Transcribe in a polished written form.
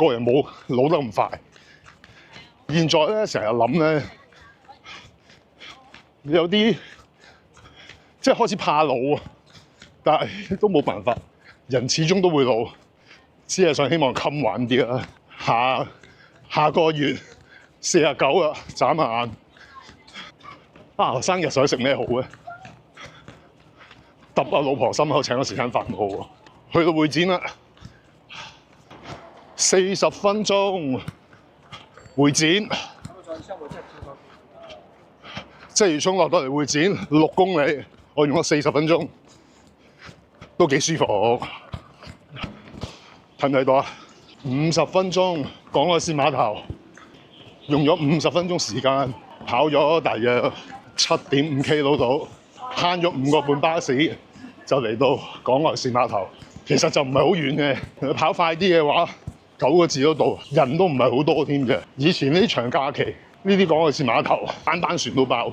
個人冇老得咁快。現在咧成日諗咧，有啲即係開始怕老啊，但係都冇辦法，人始終都會老。只係想希望襟玩啲啦。下個月49啦，眨下眼。生日想食咩好咧？揼阿老婆心口請我食餐飯好喎。去到會展啦，40分鐘會展。即係涌落到嚟會展6公里，我用咗40分鐘，都幾舒服。睇唔睇到啊？50分鐘港愛線碼頭，用咗50分鐘時間，跑咗大約7.5 km 度，慳咗5個半巴士就嚟到港愛線碼頭。其實就唔係好遠嘅，跑快啲嘅話9個字都到，人都唔係好多添嘅。以前呢啲長假期，呢啲港愛線碼頭班班船都爆。